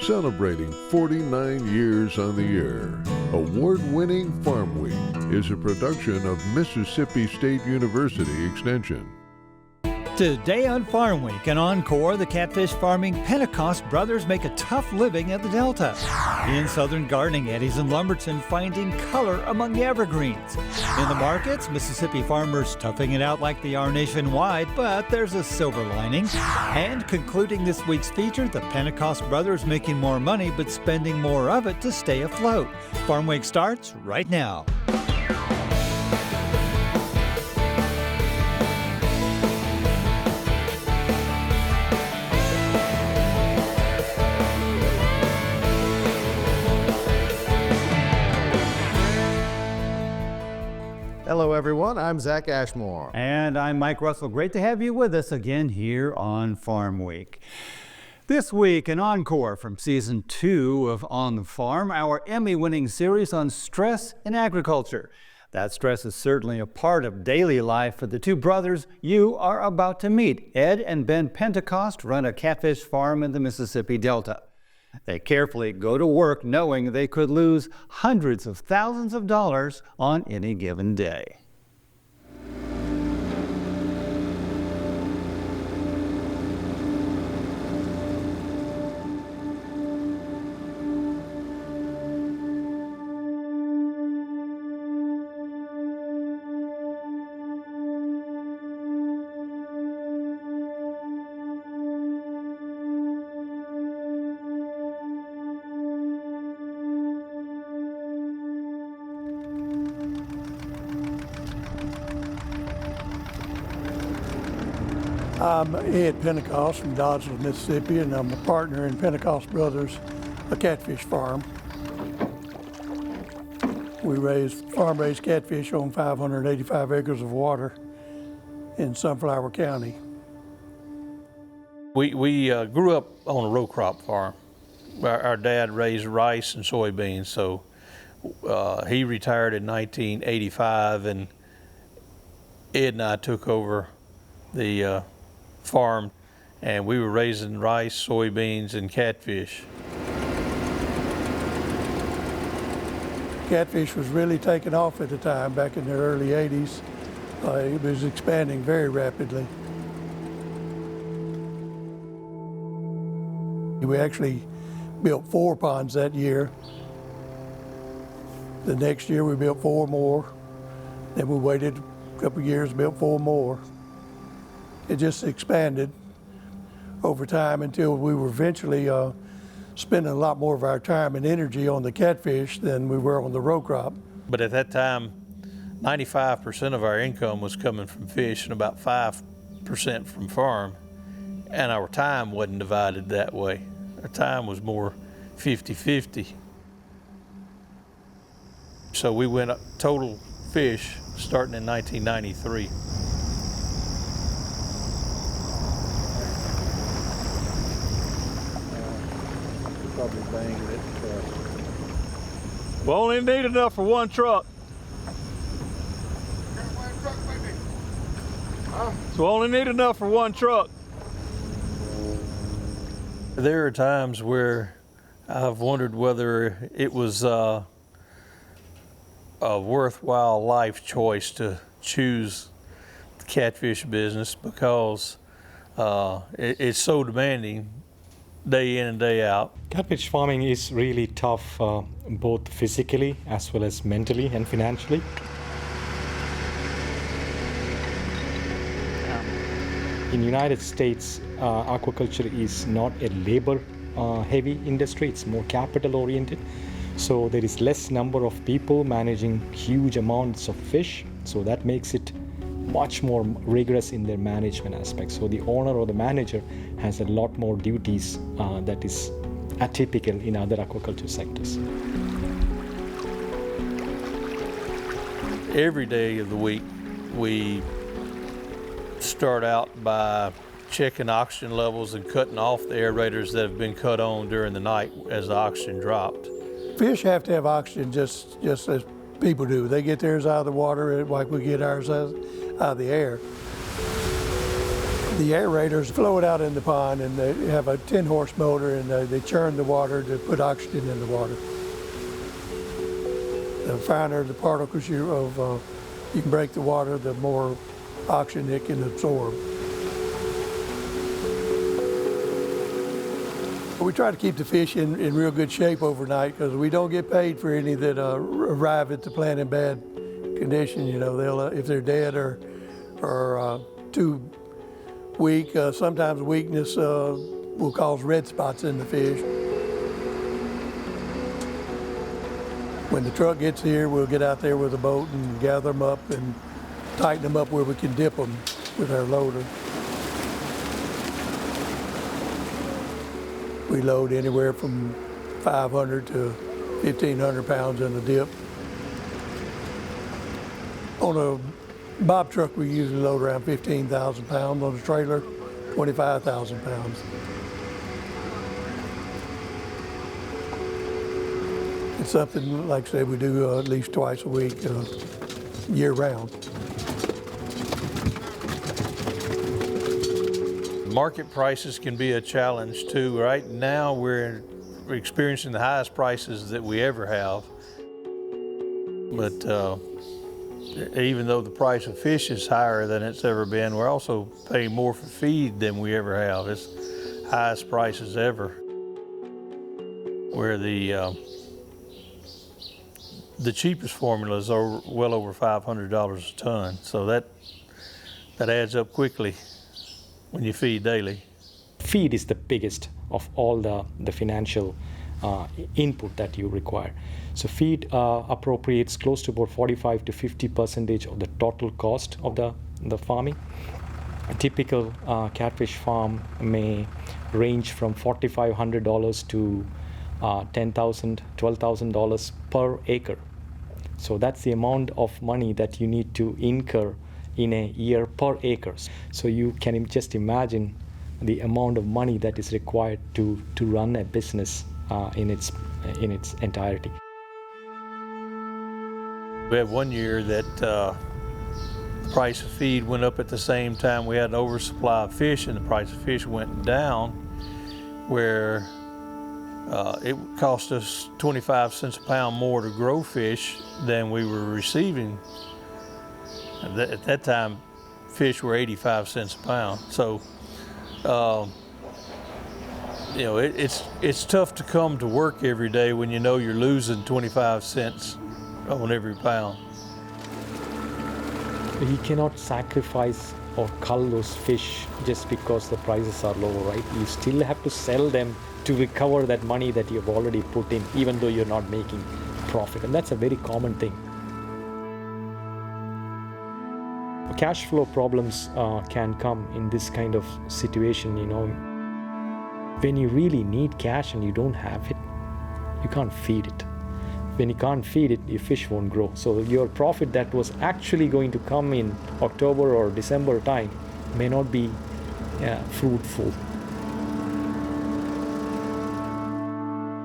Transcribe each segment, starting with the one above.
Celebrating 49 years on the air, award-winning Farm Week is a production of Mississippi State University Extension. Today on Farm Week and Encore, the catfish-farming Pentecost Brothers make a tough living at the Delta. In southern gardening eddies in Lumberton, finding color among the evergreens. In the markets, Mississippi farmers toughing it out like they are nationwide, but there's a silver lining. And concluding this week's feature, the Pentecost Brothers making more money but spending more of it to stay afloat. Farm Week starts right now. Hello everyone, I'm Zach Ashmore. And I'm Mike Russell. Great to have you with us again here on Farm Week. This week, an encore from Season 2 of On the Farm, our Emmy-winning series on stress in agriculture. That stress is certainly a part of daily life for the two brothers you are about to meet. Ed and Ben Pentecost run a catfish farm in the Mississippi Delta. They carefully go to work knowing they could lose hundreds of thousands of dollars on any given day. I'm Ed Pentecost from Dodgeville, Mississippi, and I'm a partner in Pentecost Brothers, a catfish farm. We farm-raised catfish on 585 acres of water in Sunflower County. We grew up on a row crop farm. Our dad raised rice and soybeans, so he retired in 1985, and Ed and I took over the farm, and we were raising rice, soybeans, and catfish. Catfish was really taking off at the time, back in the early 80s. It was expanding very rapidly. We actually built 4 ponds that year. The next year we built 4 more. Then we waited a couple of years, built 4 more. It just expanded over time until we were eventually spending a lot more of our time and energy on the catfish than we were on the row crop. But at that time, 95% of our income was coming from fish and about 5% from farm. And our time wasn't divided that way. Our time was more 50-50. So we went up total fish starting in 1993. Probably banging it. We only need enough for 1 truck. So we only need enough for 1 truck. There are times where I've wondered whether it was a worthwhile life choice to choose the catfish business, because it's so demanding day in and day out. Catfish farming is really tough, both physically as well as mentally and financially. In the United States, aquaculture is not a labor-heavy industry, it's more capital-oriented. So there is less number of people managing huge amounts of fish, so that makes it much more rigorous in their management aspects. So the owner or the manager has a lot more duties that is atypical in other aquaculture sectors. Every day of the week, we start out by checking oxygen levels and cutting off the aerators that have been cut on during the night as the oxygen dropped. Fish have to have oxygen just as people do. They get theirs out of the water like we get ours out of the air. The aerators float out in the pond, and they have a 10-horse motor, and they churn the water to put oxygen in the water. The finer the particles you can break the water, the more oxygen it can absorb. We try to keep the fish in real good shape overnight because we don't get paid for any that arrive at the plant in bad condition. You know, they'll if they're dead or too weak. Sometimes weakness will cause red spots in the fish. When the truck gets here, we'll get out there with a boat and gather them up and tighten them up where we can dip them with our loader. We load anywhere from 500 to 1,500 pounds in the dip. On a bob truck, we usually load around 15,000 pounds. On a trailer, 25,000 pounds. It's something, like I said, we do at least twice a week, year round. Market prices can be a challenge too. Right now we're experiencing the highest prices that we ever have. But even though the price of fish is higher than it's ever been, we're also paying more for feed than we ever have. It's highest prices ever. Where the cheapest formulas are well over $500 a ton. So that adds up quickly when you feed daily. Feed is the biggest of all the financial input that you require. So feed appropriates close to about 45 to 50% of the total cost of the farming. A typical catfish farm may range from $4,500 to $10,000, $12,000 per acre. So that's the amount of money that you need to incur in a year per acre. So you can just imagine the amount of money that is required to run a business in its entirety. We had one year that the price of feed went up at the same time we had an oversupply of fish, and the price of fish went down, where it cost us 25 cents a pound more to grow fish than we were receiving. At that time, fish were 85 cents a pound. So, you know, it's tough to come to work every day when you know you're losing 25 cents on every pound. You cannot sacrifice or cull those fish just because the prices are low, right? You still have to sell them to recover that money that you've already put in, even though you're not making profit. And that's a very common thing. Cash flow problems can come in this kind of situation, you know. When you really need cash and you don't have it, you can't feed it. When you can't feed it, your fish won't grow. So your profit that was actually going to come in October or December time may not be fruitful.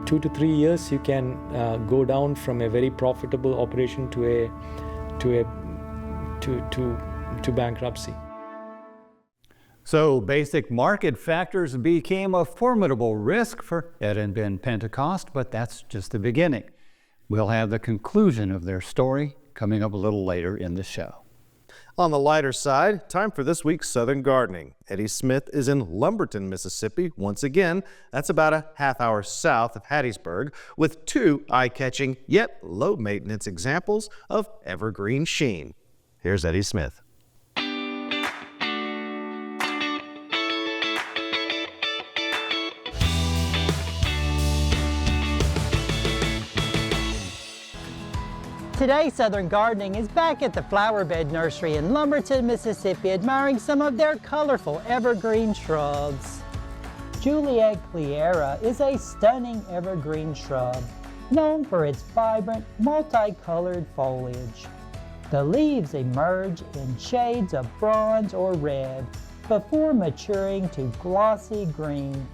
2 to 3 years, you can go down from a very profitable operation to bankruptcy. So basic market factors became a formidable risk for Ed and Ben Pentecost, but that's just the beginning. We'll have the conclusion of their story coming up a little later in the show. On the lighter side, time for this week's Southern Gardening. Eddie Smith is in Lumberton, Mississippi. Once again, that's about a half hour south of Hattiesburg, with 2 eye-catching yet low-maintenance examples of evergreen sheen. Here's Eddie Smith. Today, Southern Gardening is back at the Flower Bed Nursery in Lumberton, Mississippi, admiring some of their colorful evergreen shrubs. Juliet Cleara is a stunning evergreen shrub, known for its vibrant, multicolored foliage. The leaves emerge in shades of bronze or red before maturing to glossy green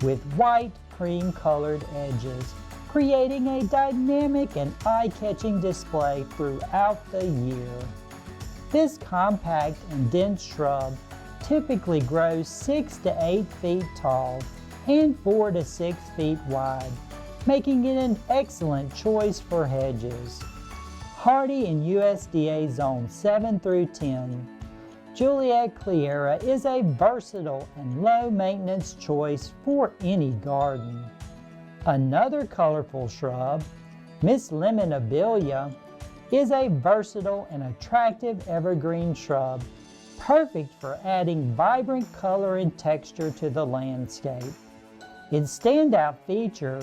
with white cream-colored edges, creating a dynamic and eye-catching display throughout the year. This compact and dense shrub typically grows 6 to 8 feet tall and 4 to 6 feet wide, making it an excellent choice for hedges. Hardy in USDA Zone 7 through 10, Juliet Cleara is a versatile and low-maintenance choice for any garden. Another colorful shrub, Miss Lemonabilia, is a versatile and attractive evergreen shrub, perfect for adding vibrant color and texture to the landscape. Its standout feature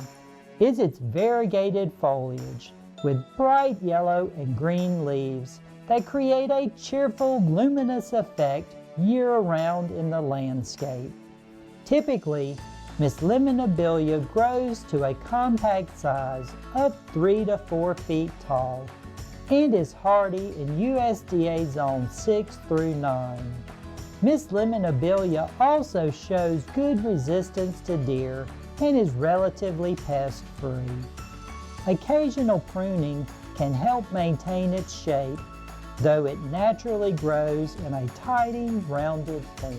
is its variegated foliage with bright yellow and green leaves that create a cheerful, luminous effect year-round in the landscape. Typically, Miss Lemonabilia grows to a compact size of 3 to 4 feet tall and is hardy in USDA Zone 6 through 9. Miss Lemonabilia also shows good resistance to deer and is relatively pest-free. Occasional pruning can help maintain its shape, though it naturally grows in a tidy, rounded form.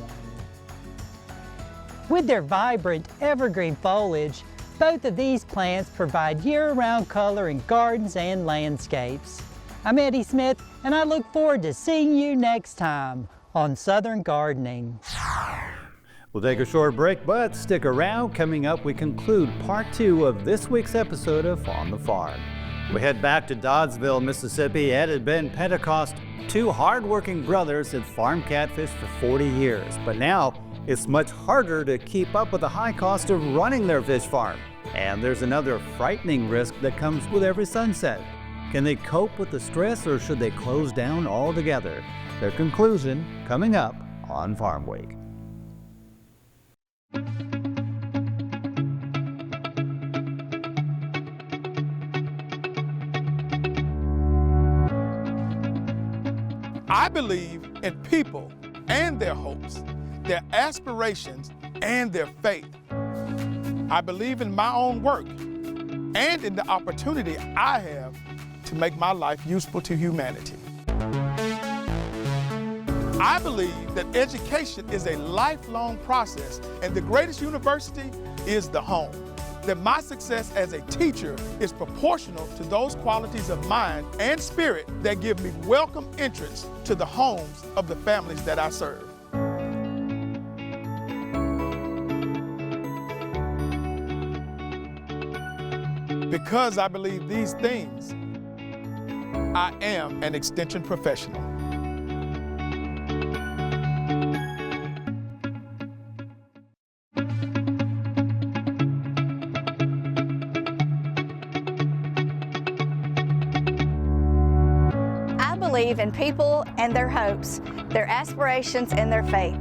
With their vibrant evergreen foliage, both of these plants provide year-round color in gardens and landscapes. I'm Eddie Smith, and I look forward to seeing you next time on Southern Gardening. We'll take a short break, but stick around. Coming up, we conclude part 2 of this week's episode of On the Farm. We head back to Doddsville, Mississippi. Ed and Ben Pentecost, two hard-working brothers that farm catfish for 40 years. But now, it's much harder to keep up with the high cost of running their fish farm. And there's another frightening risk that comes with every sunset. Can they cope with the stress, or should they close down altogether? Their conclusion coming up on Farm Week. I believe in people and their hopes, their aspirations and their faith. I believe in my own work and in the opportunity I have to make my life useful to humanity. I believe that education is a lifelong process, and the greatest university is the home. That my success as a teacher is proportional to those qualities of mind and spirit that give me welcome entrance to the homes of the families that I serve. Because I believe these things, I am an extension professional. I believe in people and their hopes, their aspirations and their faith.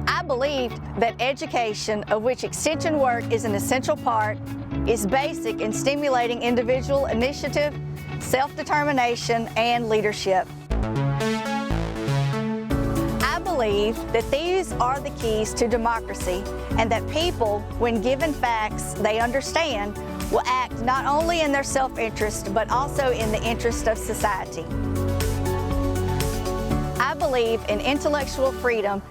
I believe that education, of which extension work is an essential part, is basic in stimulating individual initiative, self-determination, and leadership. I believe that these are the keys to democracy, and that people, when given facts they understand, will act not only in their self-interest, but also in the interest of society. I believe in intellectual freedom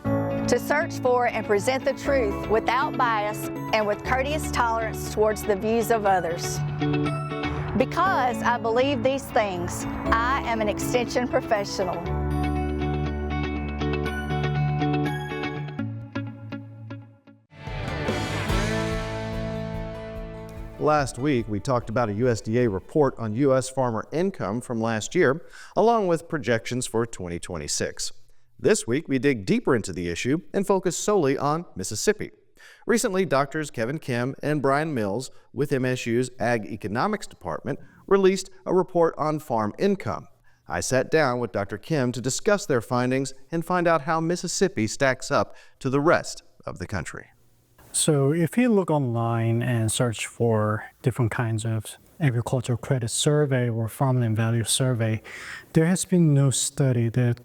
to search for and present the truth without bias and with courteous tolerance towards the views of others. Because I believe these things, I am an extension professional. Last week, we talked about a USDA report on U.S. farmer income from last year, along with projections for 2026. This week, we dig deeper into the issue and focus solely on Mississippi. Recently, Drs. Kevin Kim and Brian Mills with MSU's Ag Economics Department released a report on farm income. I sat down with Dr. Kim to discuss their findings and find out how Mississippi stacks up to the rest of the country. So if you look online and search for different kinds of agricultural credit survey or farmland value survey, there has been no study that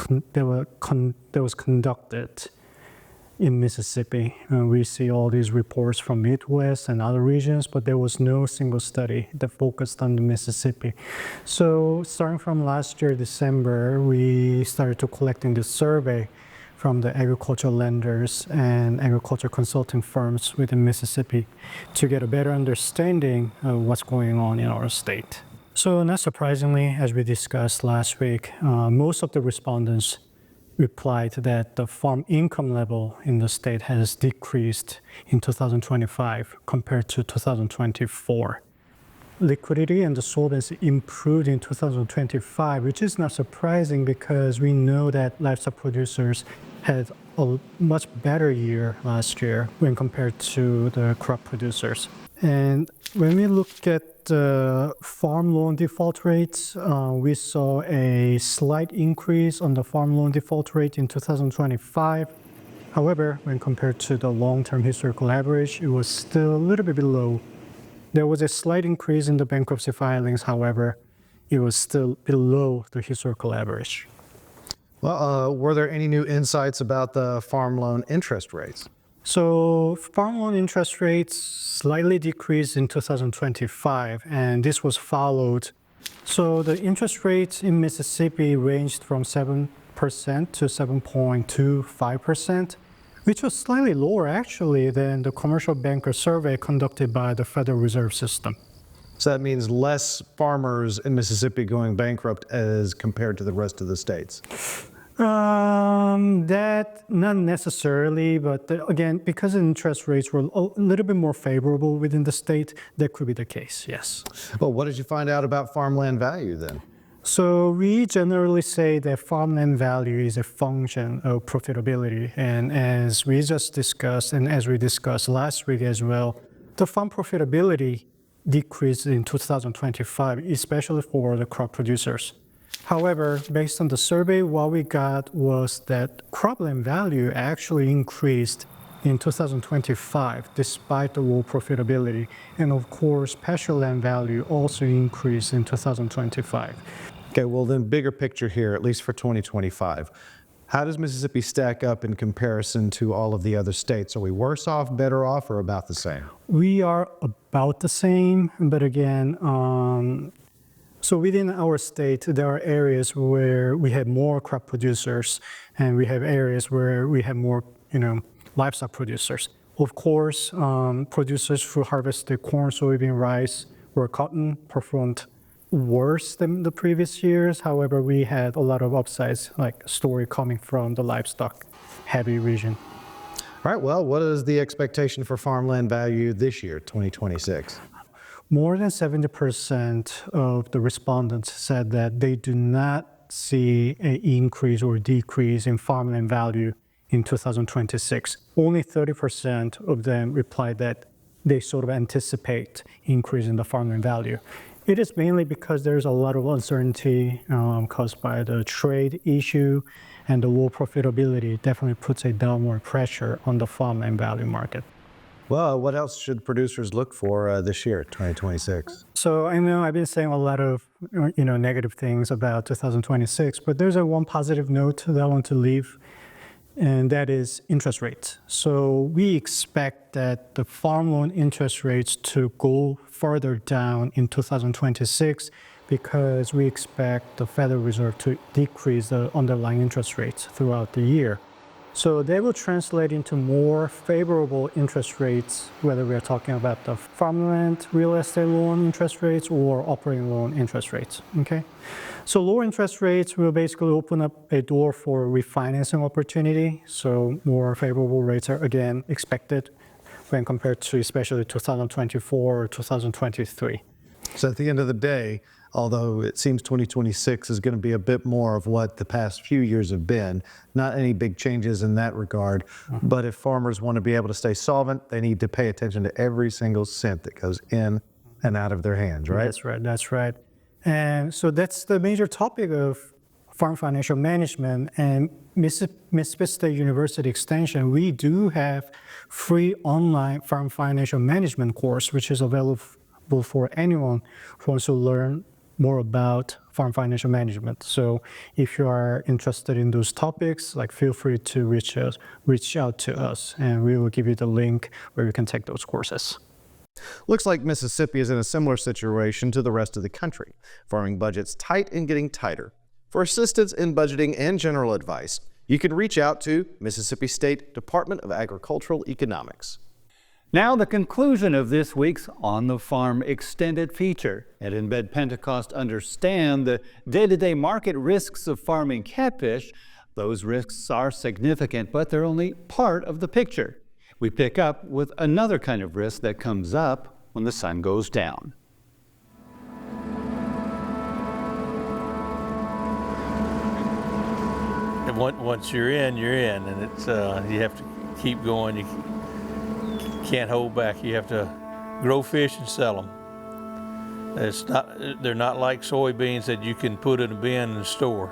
was conducted in Mississippi. We see all these reports from Midwest and other regions, but there was no single study that focused on the Mississippi. So starting from last year, December, we started to collecting this survey from the agricultural lenders and agriculture consulting firms within Mississippi to get a better understanding of what's going on in our state. So not surprisingly, as we discussed last week, most of the respondents replied that the farm income level in the state has decreased in 2025 compared to 2024. Liquidity and the solvency improved in 2025, which is not surprising because we know that livestock producers had a much better year last year when compared to the crop producers. And when we look at the farm loan default rates, we saw a slight increase on the farm loan default rate in 2025. However, when compared to the long-term historical average, it was still a little bit below. There was a slight increase in the bankruptcy filings, however, it was still below the historical average. Well, were there any new insights about the farm loan interest rates? So farm loan interest rates slightly decreased in 2025, and this was followed. So the interest rates in Mississippi ranged from 7% to 7.25%. Which was slightly lower actually than the commercial banker survey conducted by the Federal Reserve System. So that means less farmers in Mississippi going bankrupt as compared to the rest of the states? That not necessarily, but again, because interest rates were a little bit more favorable within the state, that could be the case, yes. Well, what did you find out about farmland value then? So we generally say that farmland value is a function of profitability. And as we just discussed, and as we discussed last week as well, the farm profitability decreased in 2025, especially for the crop producers. However, based on the survey, what we got was that cropland value actually increased in 2025 despite the low profitability. And of course, pasture land value also increased in 2025. Okay, well then bigger picture here, at least for 2025. How does Mississippi stack up in comparison to all of the other states? Are we worse off, better off, or about the same? We are about the same, but again, so within our state, there are areas where we have more crop producers, and we have areas where we have more, livestock producers. Of course, producers who harvested corn, soybean, rice, or cotton performed worse than the previous years. However, we had a lot of upsides, like story coming from the livestock heavy region. All right, well, what is the expectation for farmland value this year, 2026? More than 70% of the respondents said that they do not see an increase or decrease in farmland value in 2026. Only 30% of them replied that they sort of anticipate increase in the farmland value. It is mainly because there's a lot of uncertainty caused by the trade issue, and the low profitability definitely puts a downward pressure on the farmland value market. Well, what else should producers look for this year, 2026? So I know I've been saying a lot of negative things about 2026, but there's one positive note that I want to leave, and that is interest rates. So we expect that the farm loan interest rates to go further down in 2026 because we expect the Federal Reserve to decrease the underlying interest rates throughout the year. So they will translate into more favorable interest rates, whether we're talking about the farmland real estate loan interest rates or operating loan interest rates, okay? So lower interest rates will basically open up a door for refinancing opportunity. So more favorable rates are again expected when compared to especially 2024 or 2023. So at the end of the day, although it seems 2026 is going to be a bit more of what the past few years have been, not any big changes in that regard. But if farmers want to be able to stay solvent, they need to pay attention to every single cent that goes in and out of their hands, right? That's right. And so that's the major topic of farm financial management. And Mississippi State University Extension, we do have free online farm financial management course, which is available for anyone who wants to learn more about farm financial management. So if you are interested in those topics, feel free to reach out to us, and we will give you the link where you can take those courses. Looks like Mississippi is in a similar situation to the rest of the country. Farming budgets tight and getting tighter. For assistance in budgeting and general advice, You can reach out to Mississippi State Department of Agricultural Economics. Now the conclusion of this week's On the Farm extended feature. At Embed Pentecost understand the day-to-day market risks of farming catfish. Those risks are significant, but they're only part of the picture. We pick up with another kind of risk that comes up when the sun goes down. Once you're in, and it's you have to keep going. You can't hold back. You have to grow fish and sell them. They're not like soybeans that you can put in a bin and store.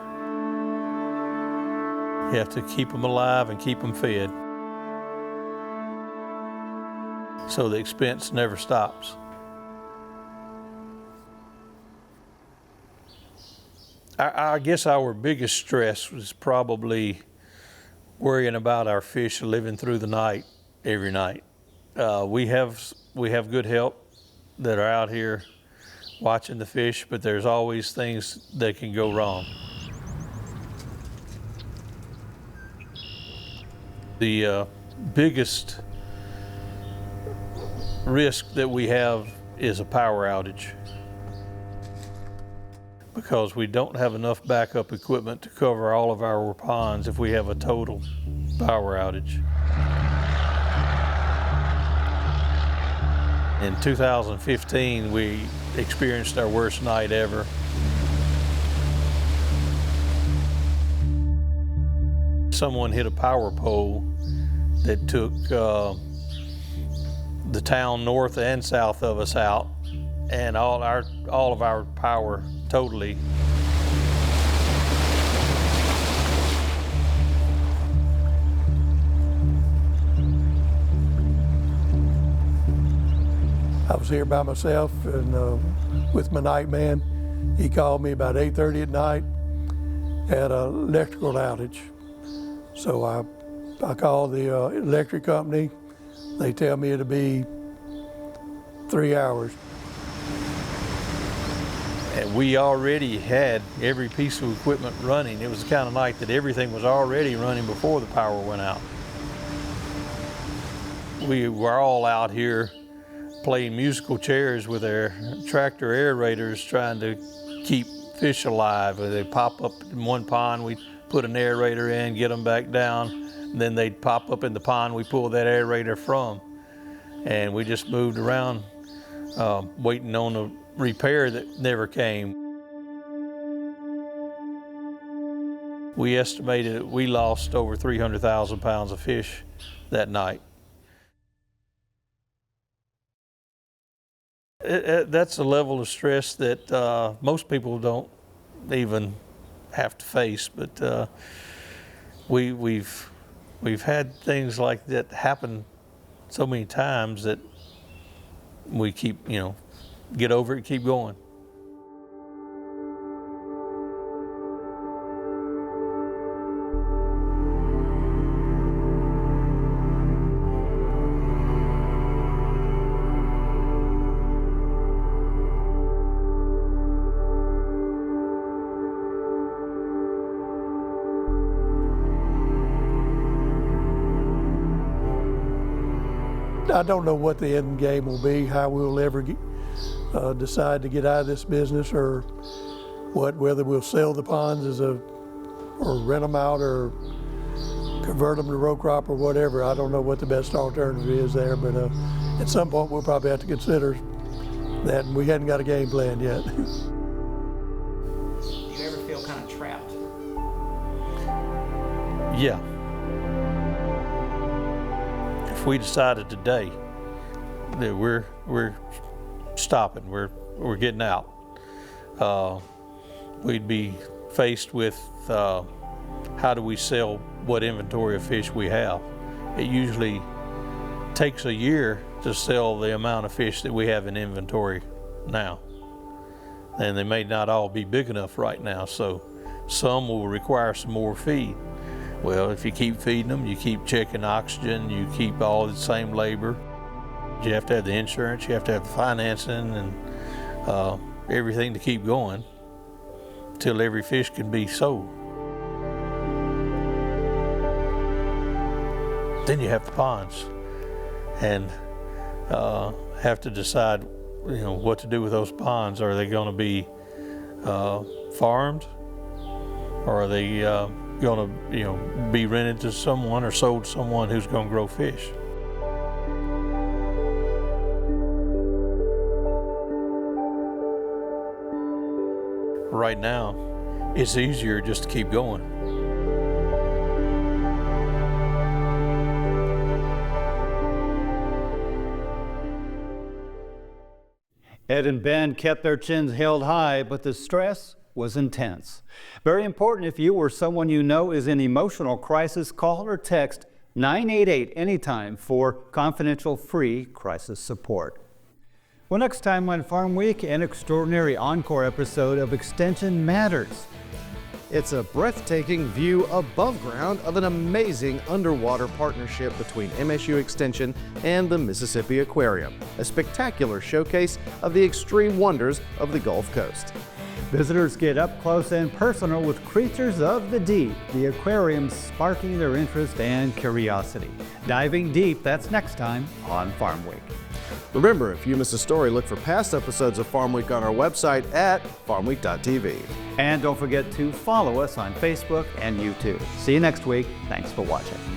You have to keep them alive and keep them fed, so the expense never stops. I guess our biggest stress was probably worrying about our fish living through the night, every night. We have good help that are out here watching the fish, but there's always things that can go wrong. The biggest risk that we have is a power outage, because we don't have enough backup equipment to cover all of our ponds if we have a total power outage. In 2015, we experienced our worst night ever. Someone hit a power pole that took the town north and south of us out, and all of our power totally. I was here by myself and with my night man. He called me about 8:30 at night, had an electrical outage. So I called the electric company. They tell me it'll be 3 hours. And we already had every piece of equipment running. It was the kind of night that everything was already running before the power went out. We were all out here playing musical chairs with our tractor aerators, trying to keep fish alive. They pop up in one pond, we put an aerator in, get them back down, and then they'd pop up in the pond we pulled that aerator from. And we just moved around waiting on a repair that never came. We estimated that we lost over 300,000 pounds of fish that night. That's a level of stress that most people don't even have to face, but we've had things like that happen so many times that we keep, get over it and keep going. I don't know what the end game will be, how we'll ever decide to get out of this business, or whether we'll sell the ponds or rent them out or convert them to row crop or whatever. I don't know what the best alternative is there, but at some point we'll probably have to consider that, and we hadn't got a game plan yet. Do you ever feel kind of trapped? Yeah. If we decided today that we're stopping, we're getting out, we'd be faced with how do we sell what inventory of fish we have. It usually takes a year to sell the amount of fish that we have in inventory now, and they may not all be big enough right now, so some will require some more feed. Well, if you keep feeding them, you keep checking oxygen, you keep all the same labor. You have to have the insurance, you have to have the financing, and everything to keep going until every fish can be sold. Then you have the ponds, and have to decide, what to do with those ponds. Are they going to be farmed, or are they going to be rented to someone or sold to someone who's going to grow fish? Right now, it's easier just to keep going. Ed and Ben kept their chins held high, but the stress was intense. Very important, if you or someone you know is in emotional crisis, call or text 988 anytime for confidential free crisis support. Well, next time on Farm Week, an extraordinary encore episode of Extension Matters. It's a breathtaking view above ground of an amazing underwater partnership between MSU Extension and the Mississippi Aquarium, a spectacular showcase of the extreme wonders of the Gulf Coast. Visitors get up close and personal with creatures of the deep, the aquarium sparking their interest and curiosity. Diving deep, that's next time on Farm Week. Remember, if you missed a story, look for past episodes of Farm Week on our website at farmweek.tv. And don't forget to follow us on Facebook and YouTube. See you next week. Thanks for watching.